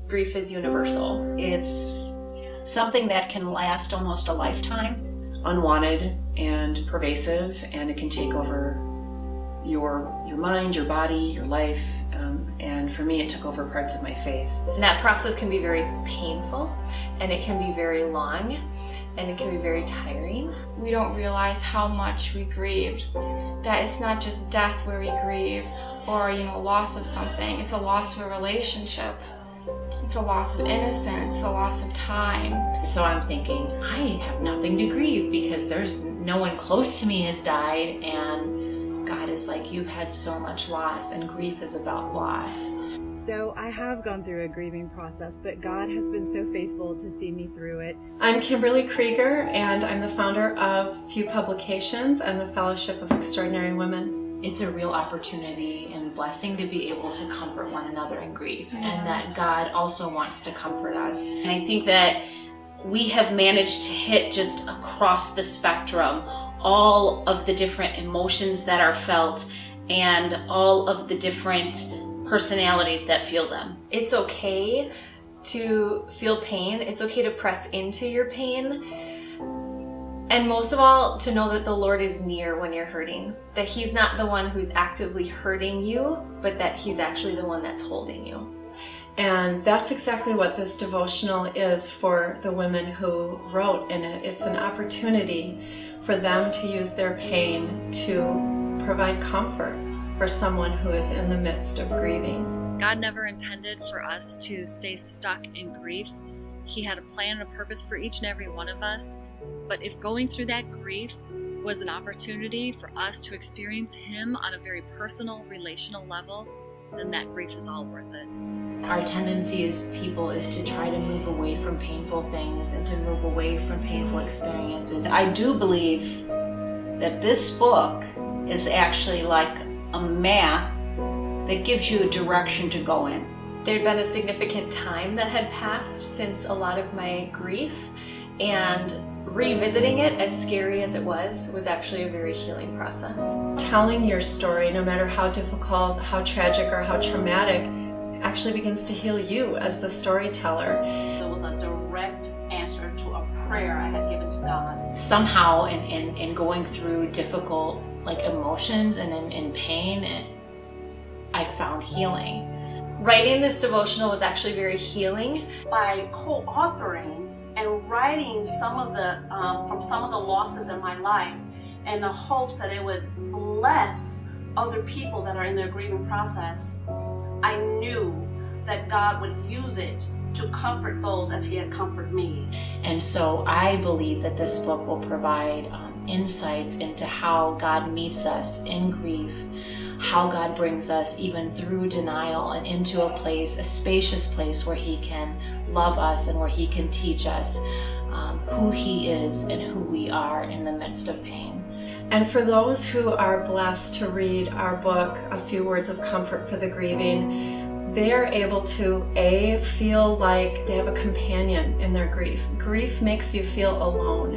Grief is universal. It's something that can last almost a lifetime. Unwanted and pervasive, and it can take over your mind, your body, your life, and for me it took over parts of my faith. And that process can be very painful, and it can be very long, and it can be very tiring. We don't realize how much we grieved. That it's not just death where we grieve, or loss of something. It's a loss of a relationship. It's a loss of innocence, a loss of time. So I'm thinking, I have nothing to grieve because there's no one close to me has died, and God is like, you've had so much loss, and grief is about loss. So I have gone through a grieving process, but God has been so faithful to see me through it. I'm Kimberly Krieger, and I'm the founder of Few Publications and the Fellowship of Extraordinary Women. It's a real opportunity and blessing to be able to comfort one another in grief, and that God also wants to comfort us. And I think that we have managed to hit just across the spectrum all of the different emotions that are felt and all of the different personalities that feel them. It's okay to feel pain. It's okay to press into your pain. And most of all, to know that the Lord is near when you're hurting. That He's not the one who's actively hurting you, but that He's actually the one that's holding you. And that's exactly what this devotional is for the women who wrote in it. It's an opportunity for them to use their pain to provide comfort for someone who is in the midst of grieving. God never intended for us to stay stuck in grief. He had a plan and a purpose for each and every one of us. But if going through that grief was an opportunity for us to experience Him on a very personal, relational level, then that grief is all worth it. Our tendency as people is to try to move away from painful things and to move away from painful experiences. I do believe that this book is actually like a map that gives you a direction to go in. There'd been a significant time that had passed since a lot of my grief, and revisiting it, as scary as it was actually a very healing process. Telling your story, no matter how difficult, how tragic, or how traumatic, actually begins to heal you as the storyteller. There was a direct answer to a prayer I had given to God. Somehow in going through difficult emotions and in pain, I found healing. Writing this devotional was actually very healing. By co-authoring and writing some of the from some of the losses in my life, in the hopes that it would bless other people that are in their grieving process, I knew that God would use it to comfort those as He had comforted me. And so I believe that this book will provide insights into how God meets us in grief, how God brings us even through denial and into a place, a spacious place where He can love us and where He can teach us who He is and who we are in the midst of pain. And for those who are blessed to read our book, A Few Words of Comfort for the Grieving, they are able to feel like they have a companion in their grief. Grief makes you feel alone.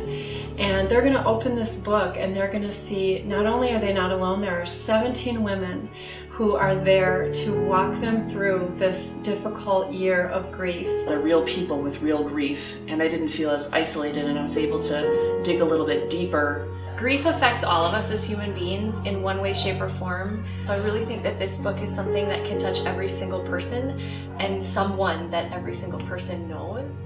And they're going to open this book and they're going to see, not only are they not alone, there are 17 women who are there to walk them through this difficult year of grief. They're real people with real grief, and I didn't feel as isolated, and I was able to dig a little bit deeper. Grief affects all of us as human beings in one way, shape, or form. So I really think that this book is something that can touch every single person, and someone that every single person knows.